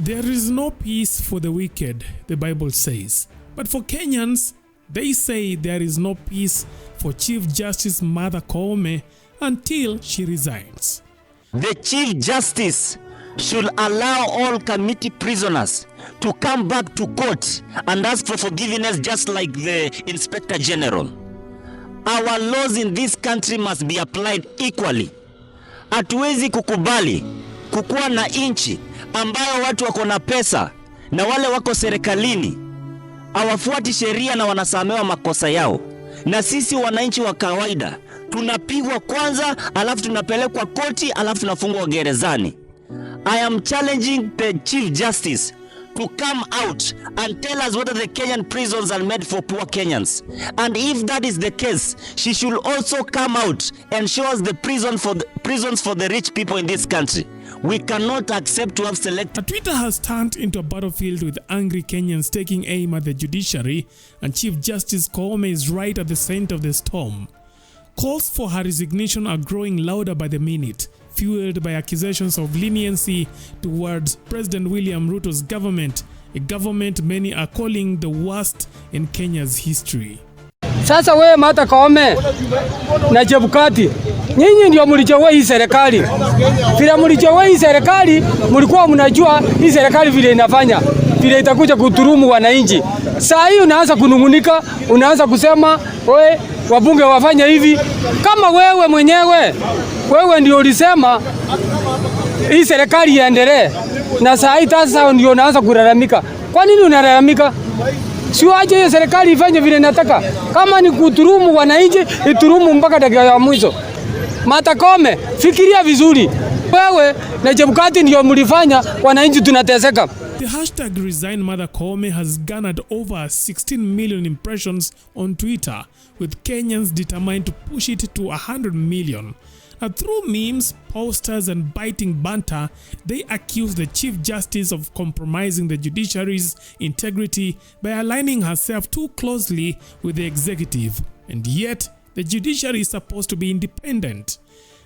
There is no peace for the wicked, the Bible says. But for Kenyans, they say there is no peace for Chief Justice Martha Koome until she resigns. The Chief Justice should allow all committee prisoners to come back to court and ask for forgiveness, just like the Inspector General. Our laws in this country must be applied equally. Hatuwezi kukubali kukuwa na inchi ambayo watu wako na pesa na wale wako serikalini hawafuati sheria na wanasamehewa makosa yao, na sisi wananchi wa kawaida tunapigwa kwanza, alafu tunapelekwa koti, alafu tunafungwa gerezani. I am challenging the Chief Justice to come out and tell us whether the Kenyan prisons are made for poor Kenyans. And if that is the case, she should also come out and show us the prisons for the rich people in this country. We cannot accept to have selected. Twitter has turned into a battlefield with angry Kenyans taking aim at the judiciary, and Chief Justice Koome is right at the center of the storm. Calls for her resignation are growing louder by the minute, fueled by accusations of leniency towards President William Ruto's government, a government many are calling the worst in Kenya's history. Sasa wewe Martha Koome na Chebukati, nyinyi ndio mlichagua hii serikali. Vile mlichagua hii serikali, mlikuwa mnajua hii serikali vile inafanya, vile itakuja kuturumu wananchi. Saa hii unaanza kunungunika, unaanza kusema wewe wabunge wafanya hivi. Kama wewe mwenyewe, wewe ndio ulisema hii serikali iendelee, na saa hii sasa ndio unaanza kulalamika. Kwa nini unalalamika? Sio aje hiyo serikali ifanye vile inataka. Kama ni kuturumu wananchi, iturumu mpaka dakika ya mwisho. Martha Koome, fikiria vizuri. Wewe na Chebukati ndio mlifanya wananchi tunateseka. The hashtag Resign Martha Koome has garnered over 16 million impressions on Twitter, with Kenyans determined to push it to 100 million. Through memes, posters and biting banter, they accuse the Chief Justice of compromising the judiciary's integrity by aligning herself too closely with the executive. And yet, the judiciary is supposed to be independent.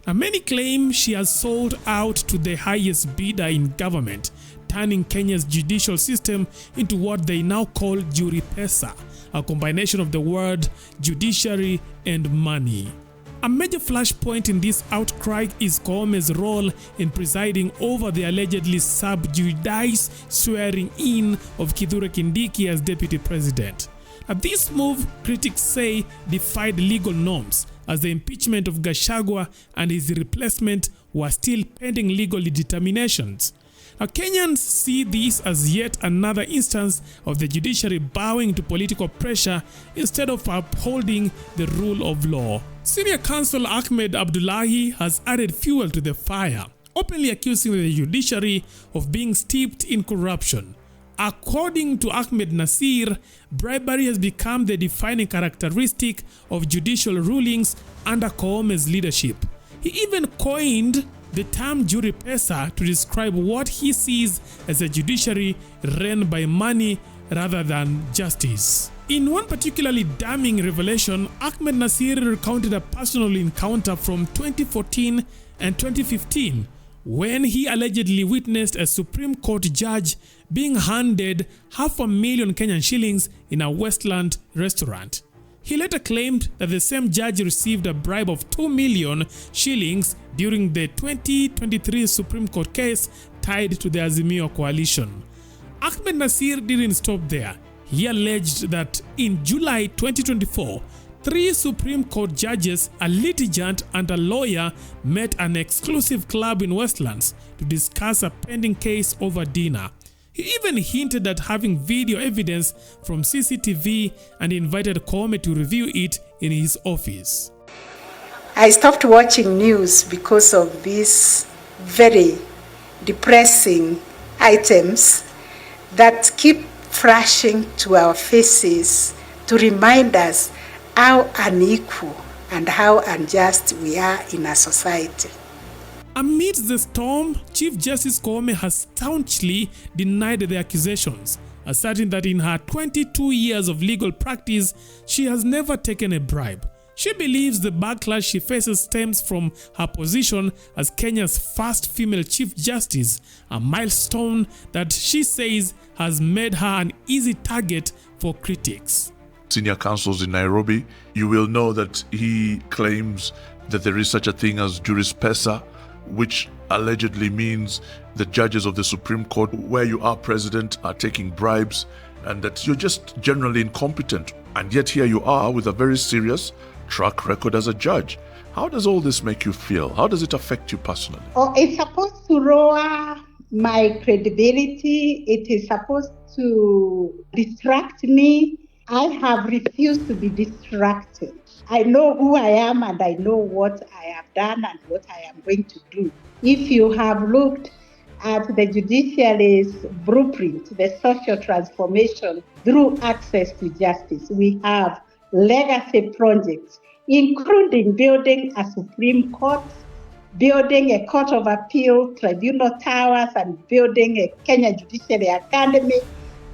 Many claim she has sold out to the highest bidder in government, turning Kenya's judicial system into what they now call MPESA, a combination of the word judiciary and money. A major flashpoint in this outcry is Koome's role in presiding over the allegedly sub judice swearing in of Kithure Kindiki as deputy president. This move, critics say, defied legal norms, as the impeachment of Gachagua and his replacement were still pending legal determinations. Kenyans see this as yet another instance of the judiciary bowing to political pressure instead of upholding the rule of law. Senior counsel Ahmed Abdullahi has added fuel to the fire, openly accusing the judiciary of being steeped in corruption. According to Ahmed Nasir, bribery has become the defining characteristic of judicial rulings under Koome's leadership. He even coined the term MPESA to describe what he sees as a judiciary run by money rather than justice. In one particularly damning revelation, Ahmed Nasir recounted a personal encounter from 2014 and 2015 when he allegedly witnessed a Supreme Court judge being handed 500,000 Kenyan shillings in a Westland restaurant. He later claimed that the same judge received a bribe of 2 million shillings during the 2023 Supreme Court case tied to the Azimio coalition. Ahmed Nasir didn't stop there. He alleged that in July 2024, 3 Supreme Court judges, a litigant and a lawyer met an exclusive club in Westlands to discuss a pending case over dinner. He even hinted at having video evidence from CCTV and invited Koome to review it in his office. I stopped watching news because of these very depressing items that keep flashing to our faces to remind us how unequal and how unjust we are in our society. Amidst the storm, Chief Justice Koome has staunchly denied the accusations, asserting that in her 22 years of legal practice, she has never taken a bribe. She believes the backlash she faces stems from her position as Kenya's first female Chief Justice, a milestone that she says has made her an easy target for critics. Senior counsels in Nairobi, you will know that he claims that there is such a thing as MPESA, which allegedly means that judges of the Supreme Court, where you are president, are taking bribes, and that you're just generally incompetent. And yet here you are with a very serious track record as a judge. How does all this make you feel? How does it affect you personally? Oh, it's supposed to lower my credibility. It is supposed to distract me. I have refused to be distracted. I know who I am and I know what I have done and what I am going to do. If you have looked at the judiciary's blueprint, the social transformation through access to justice, we have legacy projects, including building a Supreme Court, building a Court of Appeal, tribunal towers, and building a Kenya Judiciary Academy,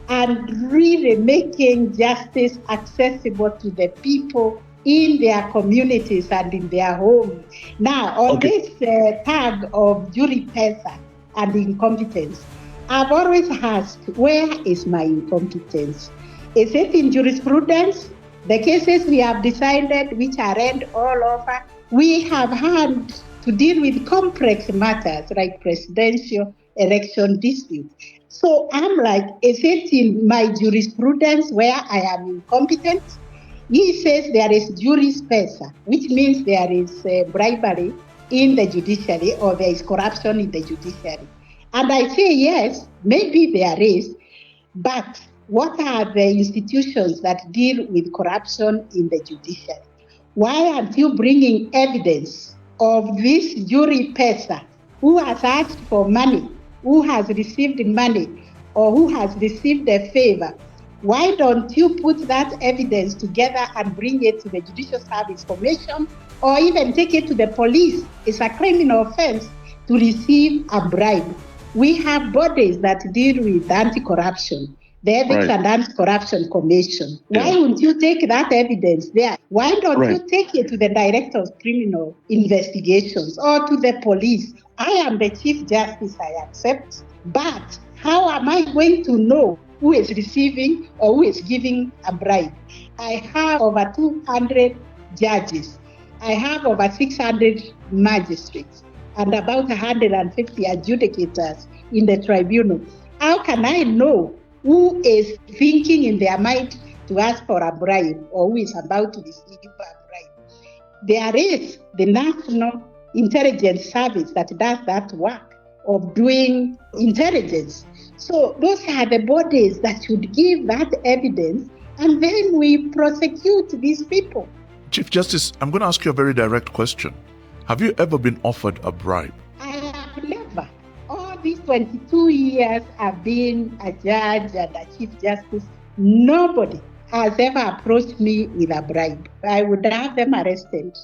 and really making justice accessible to the people in their communities and in their homes. Now, on this tag of MPESA and incompetence, I've always asked, where is my incompetence? Is it in jurisprudence? The cases we have decided, which are read all over, we have had to deal with complex matters like presidential election disputes. So I'm like, is it in my jurisprudence where I am incompetent? He says there is MPESA, which means there is bribery in the judiciary or there is corruption in the judiciary. And I say, yes, maybe there is, but what are the institutions that deal with corruption in the judiciary? Why aren't you bringing evidence of this MPESA who has asked for money, who has received money, or who has received a favor? Why don't you put that evidence together and bring it to the Judicial Service Commission or even take it to the police? It's a criminal offense to receive a bribe. We have bodies that deal with anti-corruption, the Ethics and Anti-Corruption Commission. Why wouldn't you take that evidence there? Why don't you take it to the Director of Criminal Investigations or to the police? I am the Chief Justice, I accept, but how am I going to know who is receiving or who is giving a bribe? I have over 200 judges. I have over 600 magistrates and about 150 adjudicators in the tribunal. How can I know who is thinking in their mind to ask for a bribe or who is about to receive a bribe? There is the National Intelligence Service that does that work of doing intelligence. So those are the bodies that should give that evidence, and then we prosecute these people. Chief Justice, I'm going to ask you a very direct question. Have you ever been offered a bribe? I have never. All these 22 years I've been a judge and a Chief Justice, nobody has ever approached me with a bribe. I would have them arrested.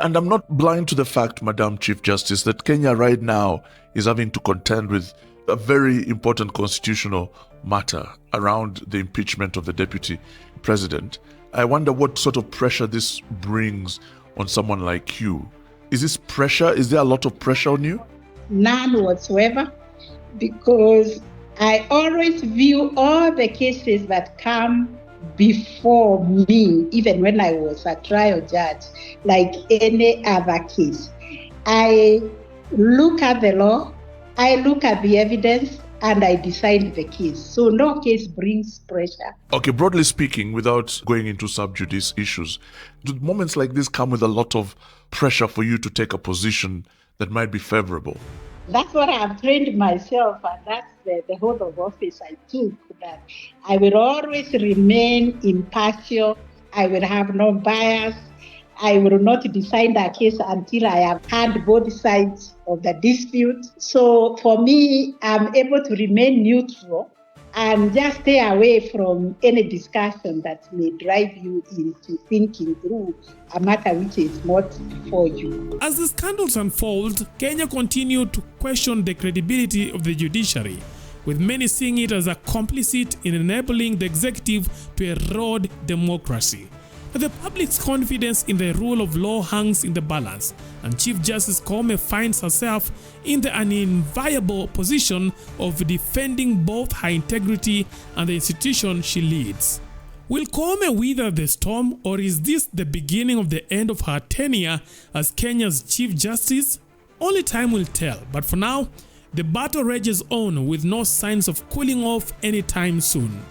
And I'm not blind to the fact, Madam Chief Justice, that Kenya right now is having to contend with a very important constitutional matter around the impeachment of the deputy president. I wonder what sort of pressure this brings on someone like you. Is this pressure? Is there a lot of pressure on you? None whatsoever, because I always view all the cases that come before me, even when I was a trial judge, like any other case. I look at the law, I look at the evidence, and I decide the case. So no case brings pressure. Okay, broadly speaking, without going into sub judice issues, do moments like this come with a lot of pressure for you to take a position that might be favorable? That's what I've trained myself, and that's the whole of office I took, that I will always remain impartial, I will have no bias, I will not decide a case until I have heard both sides of the dispute. So for me, I'm able to remain neutral and just stay away from any discussion that may drive you into thinking through a matter which is not before you. As the scandals unfold, Kenya continued to question the credibility of the judiciary, with many seeing it as a complicit in enabling the executive to erode democracy. But the public's confidence in the rule of law hangs in the balance, and Chief Justice Koome finds herself in the unenviable position of defending both her integrity and the institution she leads. Will Koome weather the storm, or is this the beginning of the end of her tenure as Kenya's Chief Justice? Only time will tell, but for now, the battle rages on with no signs of cooling off anytime soon.